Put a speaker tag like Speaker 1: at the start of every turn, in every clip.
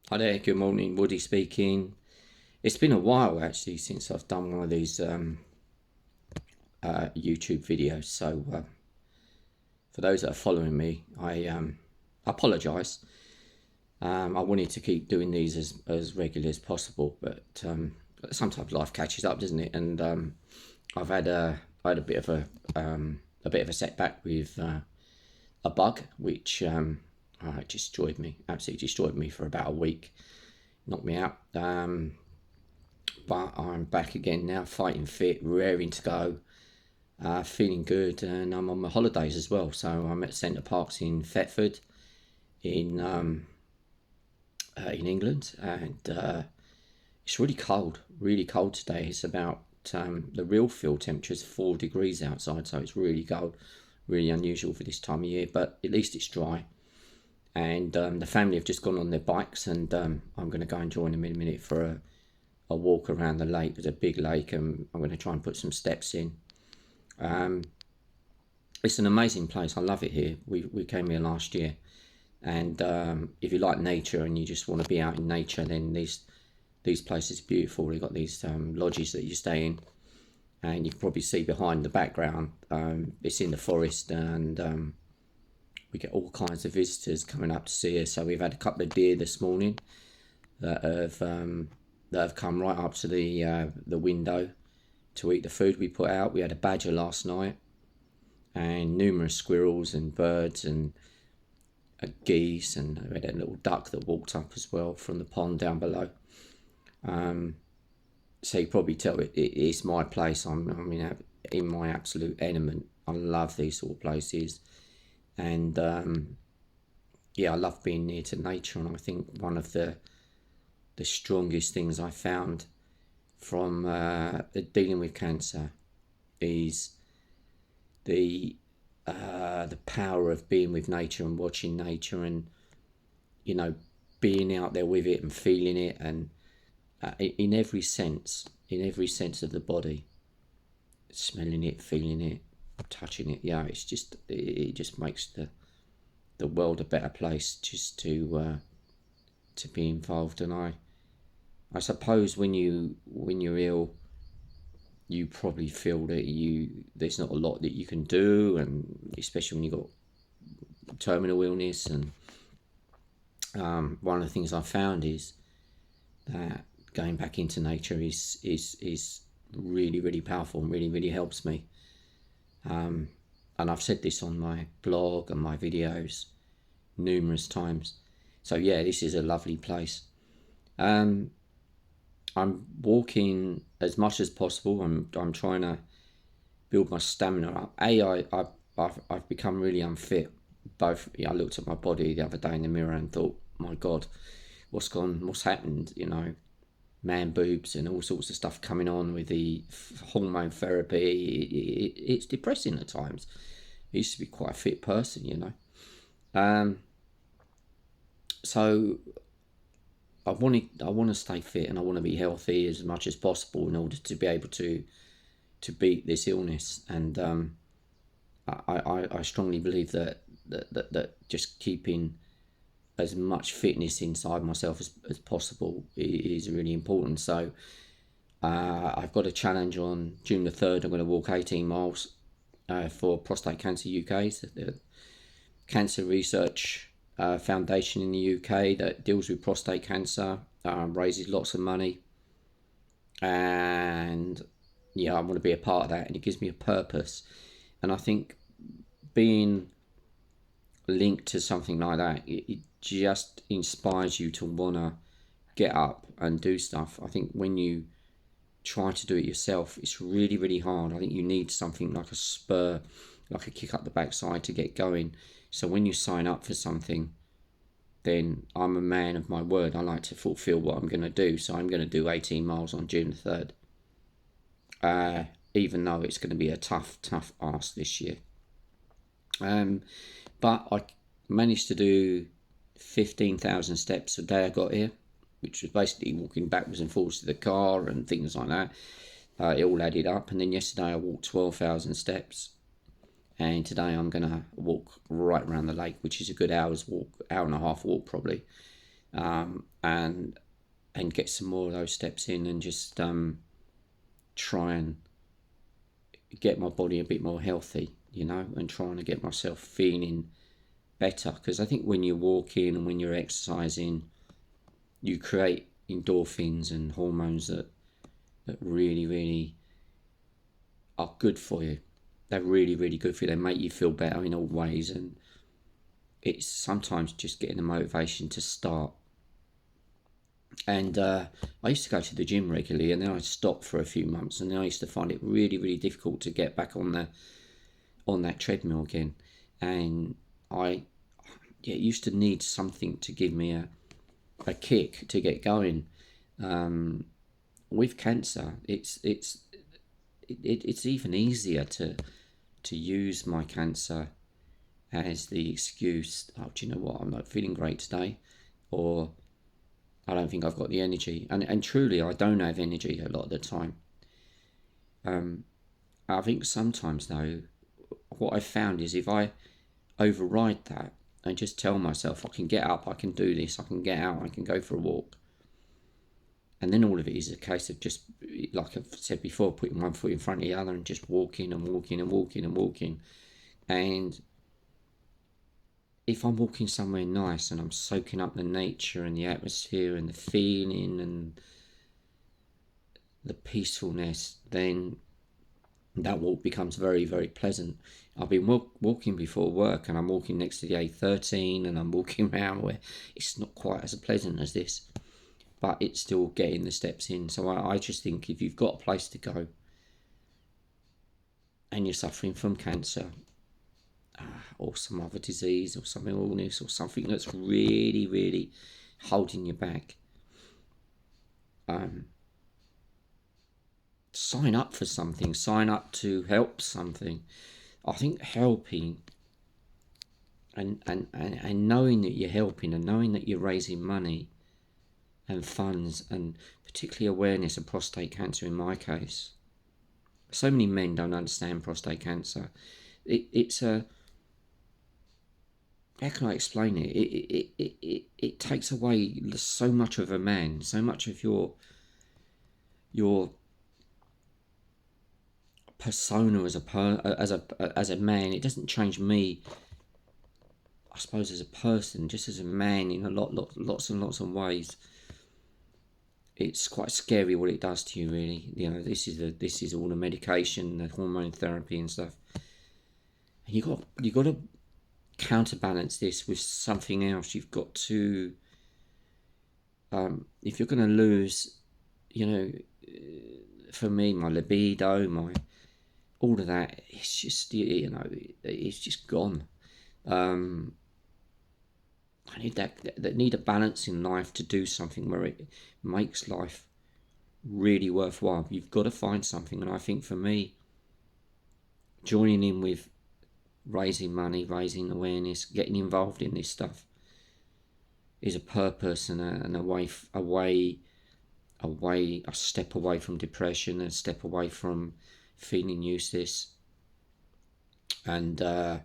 Speaker 1: Hi there, good morning, Woody speaking. It's been a while actually since I've done one of these YouTube videos, so for those that are following me, I apologise. I wanted to keep doing these as regularly as possible, but sometimes life catches up, doesn't it? And I had a bit of a bit of a setback with a bug, which destroyed me, absolutely destroyed me for about a week, knocked me out. But I'm back again now, fighting fit, raring to go, feeling good, and I'm on my holidays as well. So I'm at Centre Parks in Thetford, in England, and it's really cold today. It's about the real field temperature is 4 degrees outside, so it's really cold, really unusual for this time of year. But at least it's dry, and the family have just gone on their bikes, and I'm going to go and join them in a minute for a walk around the lake. There's a big lake, and I'm going to try and put some steps in. It's an amazing place. I love it here. We came here last year, and if you like nature and you just want to be out in nature, then these places are beautiful. They've got these lodges that you stay in, and you can probably see behind the background. It's in the forest, and we get all kinds of visitors coming up to see us. So we've had a couple of deer this morning that have come right up to the window to eat the food we put out. We had a badger last night, and numerous squirrels and birds and geese, and we had a little duck that walked up as well from the pond down below. So you probably tell it is my place. I'm in my absolute element. I love these sort of places, and I love being near to nature. And I think one of the strongest things I found from dealing with cancer is the power of being with nature and watching nature, and being out there with it and feeling it, and in every sense of the body, smelling it, feeling it, touching it. It just makes the world a better place just to be involved. And I suppose when you're ill, you probably feel that there's not a lot that you can do, and especially when you've got terminal illness. And one of the things I found is that going back into nature is really, really powerful and really, really helps me. And I've said this on my blog and my videos numerous times. So yeah, this is a lovely place. I'm walking as much as possible. I'm trying to build my stamina up. I've become really unfit. Both, I looked at my body the other day in the mirror and thought, my God, what's happened? Man boobs and all sorts of stuff coming on with the hormone therapy. It's depressing at times. I used to be quite a fit person, So I want to stay fit, and I want to be healthy as much as possible in order to be able to beat this illness. And I strongly believe that just keeping as much fitness inside myself as possible is really important. So I've got a challenge on June the 3rd. I'm going to walk 18 miles for Prostate Cancer UK, so the cancer research foundation in the UK that deals with prostate cancer, raises lots of money, and I want to be a part of that, and it gives me a purpose. And I think being linked to something like that, it just inspires you to want to get up and do stuff. I think when you try to do it yourself, it's really, really hard. I think you need something like a spur, like a kick up the backside to get going. So when you sign up for something, then I'm a man of my word. I like to fulfill what I'm going to do. So I'm going to do 18 miles on June the 3rd, even though it's going to be a tough ask this year. But I managed to do 15,000 steps a day I got here, which was basically walking backwards and forwards to the car and things like that. It all added up. And then yesterday I walked 12,000 steps. And today I'm going to walk right around the lake, which is a good hour and a half walk probably. and get some more of those steps in, and just try and get my body a bit more healthy, and trying to get myself feeling better. Because I think when you're walking and when you're exercising, you create endorphins and hormones that really, really are good for you. They're really, really good for you. They make you feel better in all ways, and it's sometimes just getting the motivation to start. And I used to go to the gym regularly, and then I stopped for a few months, and then I used to find it really, really difficult to get back on that treadmill again. And I used to need something to give me a kick to get going. With cancer, it's even easier to use my cancer as the excuse. Oh, do you know what? I'm not feeling great today, or I don't think I've got the energy. And truly, I don't have energy a lot of the time. I think sometimes, though, what I've found is if I override that and just tell myself I can get up, I can do this, I can get out, I can go for a walk. And then all of it is a case of just, like I've said before, putting one foot in front of the other and just walking and walking and walking and walking. And if I'm walking somewhere nice and I'm soaking up the nature and the atmosphere and the feeling and the peacefulness, then that walk becomes very, very pleasant. I've been walking before work, and I'm walking next to the A13, and I'm walking around where it's not quite as pleasant as this, but it's still getting the steps in. So I just think if you've got a place to go and you're suffering from cancer, or some other disease or some illness or something that's really, really holding you back, sign up for something, sign up to help something. I think helping and knowing that you're helping and knowing that you're raising money and funds, and particularly awareness of prostate cancer in my case. So many men don't understand prostate cancer. It's a, how can I explain it? It takes away so much of a man, so much of your persona as a man. It doesn't change me, I suppose, as a person, just as a man in lots and lots of ways. It's quite scary what it does to you, really. This is all the medication, the hormone therapy and stuff. And you got to counterbalance this with something else. You've got to, if you're going to lose, for me, my libido, my all of that, it's just, it's just gone. I need a balance in life to do something where it makes life really worthwhile. You've got to find something, and I think for me, joining in with raising money, raising awareness, getting involved in this stuff is a purpose and a step away from depression, a step away from feeling useless. And I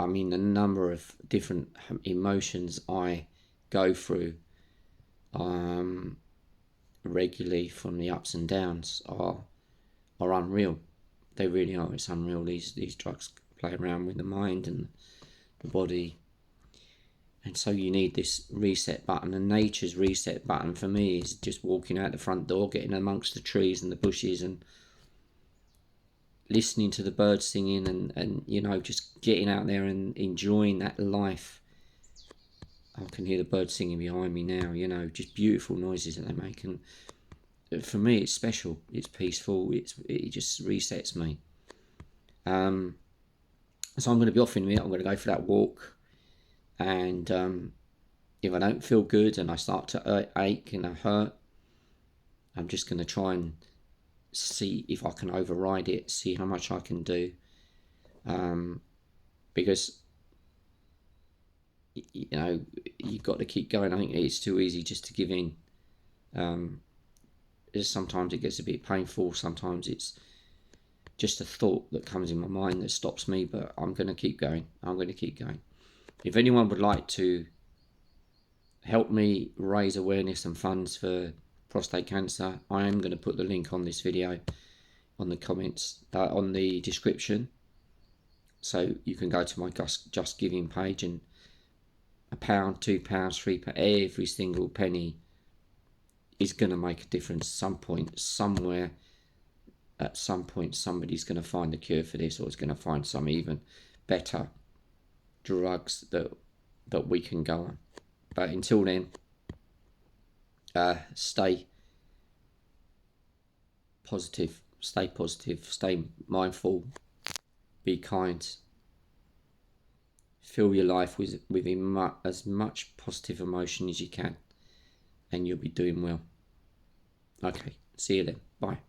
Speaker 1: mean, the number of different emotions I go through regularly from the ups and downs are unreal. They really are. It's unreal. These drugs play around with the mind and the body. And so you need this reset button. And nature's reset button for me is just walking out the front door, getting amongst the trees and the bushes and listening to the birds singing and just getting out there and enjoying that life. I can hear the birds singing behind me now, just beautiful noises that they make. And for me, it's special. It's peaceful. It just resets me. So I'm going to be off in a minute. I'm going to go for that walk. And if I don't feel good and I start to ache and I hurt, I'm just going to try and see if I can override it, see how much I can do. Because, you've got to keep going. I think it's too easy just to give in. Sometimes it gets a bit painful. Sometimes it's just a thought that comes in my mind that stops me, but I'm going to keep going. If anyone would like to help me raise awareness and funds for prostate cancer. I am going to put the link on this video on the comments, on the description, so you can go to my Just Giving page, and £1, £2, £3, every single penny is going to make a difference. Some point, somewhere, at some point, somebody's going to find the cure for this, or is going to find some even better drugs that we can go on. But until then, stay positive, stay mindful, be kind, fill your life with as much positive emotion as you can, and you'll be doing well. Okay, see you then. Bye.